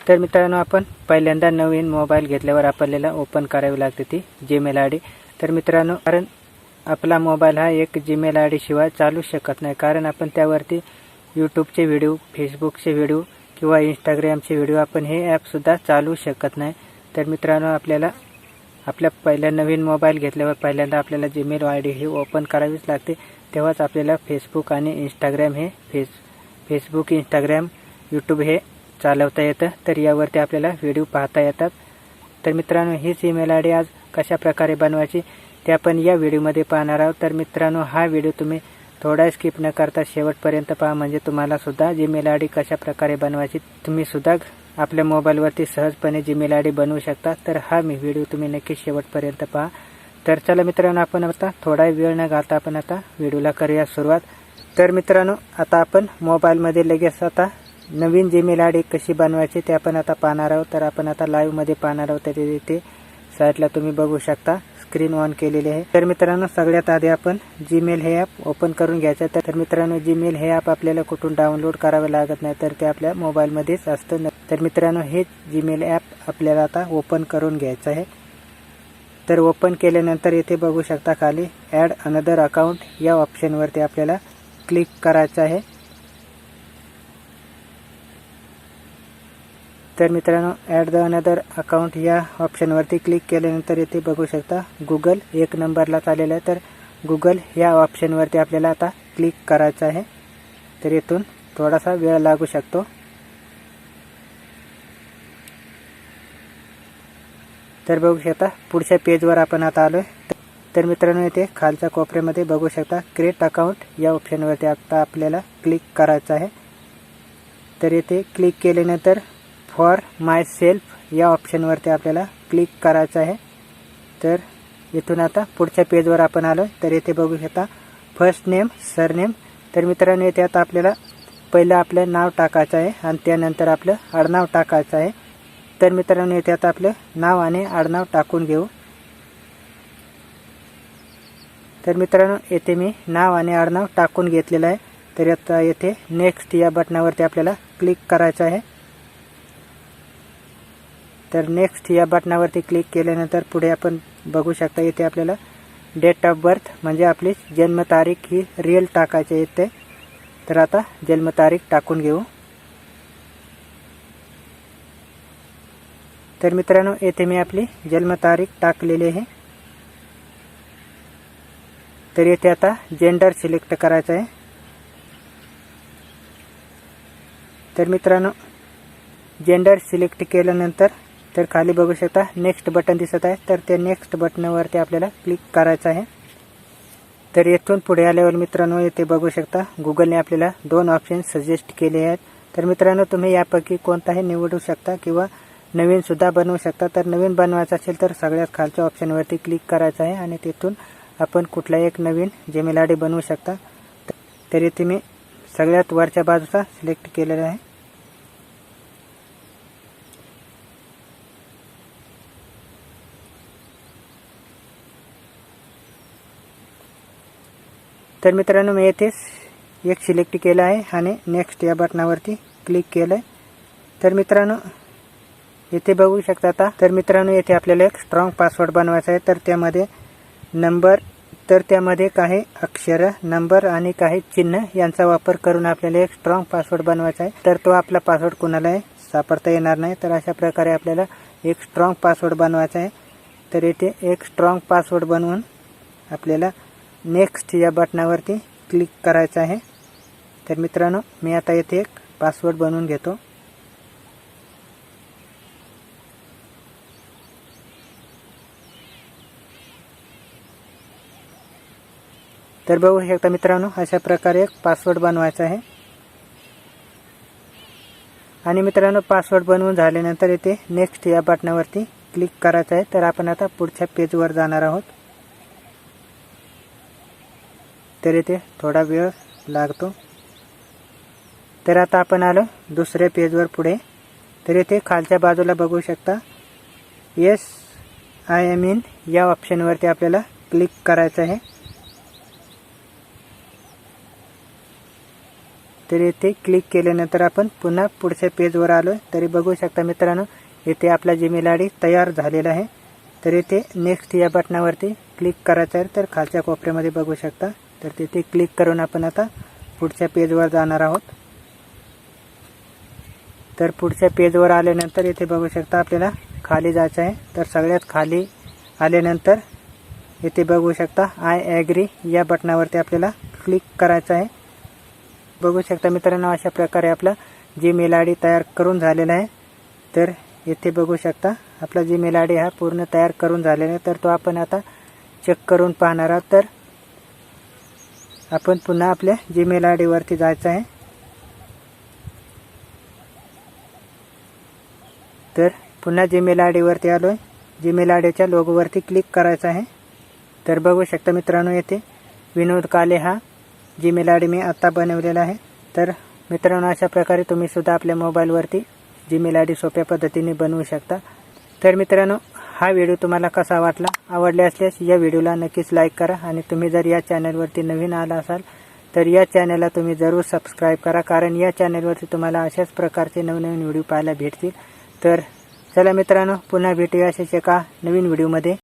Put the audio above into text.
तर मित्रांनो, आपण पहिल्यांदा नवीन मोबाईल घेतल्यावर आपल्याला ओपन करावी लागते ती जीमेल आयडी। तर मित्रांनो, कारण आपला मोबाईल हा एक जीमेल आयडी शिवाय चालू शकत नाही, कारण आपण त्यावरती यूट्यूबचे व्हिडिओ, फेसबुकचे व्हिडिओ किंवा इंस्टाग्रामचे व्हिडिओ आपण हे ॲप सुद्धा चालू शकत नाही। तर मित्रांनो, आपल्याला आपल्या पहिल्या नवीन मोबाईल घेतल्यावर पहिल्यांदा आपल्याला जीमेल आयडी ही ओपन करावीच लागते, तेव्हाच आपल्याला फेसबुक आणि इंस्टाग्राम हे फेसबुक, इंस्टाग्राम, यूट्यूब हे चालवता येतं। तर यावरती आपल्याला व्हिडिओ पाहता येतात। तर मित्रांनो, हीच ईमेल आयडी आज कशा प्रकारे बनवायची ते आपण या व्हिडिओमध्ये पाहणार आहोत। तर मित्रांनो, हा व्हिडिओ तुम्ही थोडा स्किप न करता शेवटपर्यंत पहा, म्हणजे तुम्हाला सुद्धा जीमेल आयडी कशा प्रकारे बनवायची तुम्ही सुद्धा आपल्या मोबाईलवरती सहजपणे जीमेल आयडी बनवू शकता। तर हा व्हिडिओ तुम्ही नक्की शेवटपर्यंत पहा। तर चला मित्रांनो, आपण आता थोडा वेळ न घालता आपण आता व्हिडिओला करूया सुरुवात। तर मित्रांनो, आता आपण मोबाईलमध्ये लगेच आता नवीन जीमेल आयडी कशी बनवायची ते आपण आता पाहणार आहोत। तर आपण आता लाईव्ह मध्ये पाहणार आहोत। तर इथे साईडला तुम्ही बघू शकता स्क्रीन ऑन केलेली आहे। तर मित्रांनो, सगळ्यात आधी आपण जीमेल हे ॲप ओपन करून घ्यायचं। तर मित्रांनो, जीमेल हे ॲप आपल्याला कुठून डाउनलोड करावे लागत नाही, तर ते आपल्या मोबाईलमध्येच असतं। तर मित्रांनो, हे जीमेल ॲप आपल्याला आता ओपन करून घ्यायचं आहे। तर ओपन केल्यानंतर इथे बघू शकता खाली ॲड अनदर अकाउंट या ऑप्शनवरती आपल्याला क्लिक करायचं आहे। तर मित्रांनो, ॲड द अनदर अकाउंट या ऑप्शनवरती क्लिक केल्यानंतर इथे बघू शकता गुगल एक नंबरला आलेलं आहे। तर गुगल या ऑप्शनवरती आपल्याला आता क्लिक करायचं आहे। तर इथून थोडासा वेळ लागू शकतो। तर बघू शकता पुढच्या पेजवर आपण आता आलोय। तर मित्रांनो, इथे खालच्या कोपऱ्यामध्ये बघू शकता क्रिएट अकाउंट या ऑप्शनवरती आता आपल्याला क्लिक करायचं आहे। तर इथे क्लिक केल्यानंतर फॉर माय सेल्फ या ऑप्शनवरती आपल्याला क्लिक करायचं आहे। तर इथून आता पुढच्या पेजवर आपण आलो। तर इथे बघू शकता फर्स्ट नेम, सरनेम। तर मित्रांनो, इथे आता आपल्याला पहिलं आपलं नाव टाकायचं आहे आणि त्यानंतर आपलं आडनाव टाकायचं आहे। तर मित्रांनो, इथे आता आपलं नाव आणि आडनाव टाकून घेऊ। तर मित्रांनो, येथे मी नाव आणि आडनाव टाकून घेतलेलं आहे। तर आता येथे नेक्स्ट या बटनावरती आपल्याला क्लिक करायचं आहे। तर नेक्स्ट या बटनावरती क्लिक केल्यानंतर पुढे आपण बघू शकता इथे आपल्याला डेट ऑफ बर्थ म्हणजे आपली जन्मतारीख ही रिअल टाकायची येते। तर आता जन्मतारीख टाकून घेऊ। तर मित्रांनो, येथे मी आपली जन्मतारीख टाकलेली आहे। तर येथे आता जेंडर सिलेक्ट करायचं आहे। तर मित्रांनो, जेंडर सिलेक्ट केल्यानंतर तर खाली बघू शकता नेक्स्ट बटन दिसत आहे। तर त्या नेक्स्ट बटनावरती आपल्याला क्लिक करायचं आहे। तर येथून पुढे आल्यावर मित्रांनो, येथे बघू शकता गुगलने आपल्याला दोन ऑप्शन सजेस्ट केले आहेत। तर मित्रांनो, तुम्ही यापैकी कोणताही निवडू शकता किंवा नवीन सुद्धा बनवू शकता। तर नवीन बनवायचं असेल तर सगळ्यात खालच्या ऑप्शनवरती क्लिक करायचं आहे आणि तिथून आपण कुठलाही एक नवीन जीमेल आयडी बनवू शकता। तर इथे मी सगळ्यात वरच्या बाजूचा सिलेक्ट केलेला आहे। तर मित्रांनो, मी येथेच एक सिलेक्ट केलं आहे आणि नेक्स्ट या बटनावरती क्लिक केलं आहे। तर मित्रांनो, येथे बघू शकता आता। तर मित्रांनो, येथे आपल्याला एक स्ट्रॉंग पासवर्ड बनवायचा आहे। तर त्यामध्ये नंबर, तर त्यामध्ये काही अक्षर, नंबर आणि काही चिन्ह यांचा वापर करून आपल्याला एक स्ट्रॉंग पासवर्ड बनवायचा आहे। तर तो आपला पासवर्ड कोणालाही सापडता येणार नाही। तर अशा प्रकारे आपल्याला एक स्ट्रॉंग पासवर्ड बनवायचा आहे। तर येथे एक स्ट्रॉंग पासवर्ड बनवून आपल्याला नेक्स्ट या बटनावरती क्लिक करायचं आहे। तर मित्रांनो, मी आता येथे एक पासवर्ड बनवून घेतो। तर बघू शकता मित्रांनो, अशा प्रकारे एक पासवर्ड बनवायचा आहे। आणि मित्रांनो, पासवर्ड बनवून झाल्यानंतर इथे नेक्स्ट या बटनावरती क्लिक करायचं आहे। तर आपण आता पुढच्या पेजवर जाणार आहोत। तर इथे थोडा वेळ लागतो। तर आता आपण आलो दुसऱ्या पेजवर पुढे। तर इथे खालच्या बाजूला बघू शकता येस आय एम इन या ऑप्शनवरती आपल्याला क्लिक करायचं आहे। तर येथे क्लिक केल्यानंतर आपण पुन्हा पुढच्या पेजवर आलो. तरी बघू शकता मित्रांनो, येथे आपला जीमेल आय डी तयार झालेला आहे. तर येथे नेक्स्ट या बटनावरती क्लिक करायचं आहे. तर खालच्या कोपऱ्यामध्ये बघू शकता. तर तिथे क्लिक करून आपण आता पुढच्या पेजवर जाणार आहोत. तर पुढच्या पेजवर आल्यानंतर येथे बघू शकता आपल्याला खाली जायचं आहे. तर सगळ्यात खाली आल्यानंतर येथे बघू शकता आय ॲग्री या बटनावरती आपल्याला क्लिक करायचं आहे. बघू शकता मित्रांनो, अशा प्रकारे आपला जीमेल आय डी तयार करून झालेला आहे. तर येथे बघू शकता आपला जीमेल आय डी हा पूर्ण तयार करून झालेला आहे. तर तो आपण आता चेक करून पाहणार आहोत. तर आपण पुन्हा आपल्या जीमेल आय डीवरती जायचं आहे. तर पुन्हा जीमेल आय डीवरती आलो आहे. जीमेल आय डीच्या लोगोवरती क्लिक करायचं आहे. तर बघू शकता मित्रांनो, येथे विनोद काले हा जीमेल आय डी मी आत्ता बनवलेला आहे. तर मित्रांनो, अशा प्रकारे तुम्ही सुद्धा आपल्या मोबाईलवरती जीमेल आय डी सोप्या पद्धतीने बनवू शकता. तर मित्रांनो, हा व्हिडिओ तुम्हाला कसा वाटला? आवडले असल्यास या व्हिडिओला नक्कीच लाईक करा. आणि तुम्ही जर या चॅनलवरती नवीन आला असाल तर या चॅनलला तुम्ही जरूर सबस्क्राईब करा, कारण या चॅनलवरती तुम्हाला अशाच प्रकारचे नवनवीन व्हिडिओ पाहायला भेटतील. तर चला मित्रांनो, पुन्हा भेटूया अशाच एका नवीन व्हिडिओमध्ये.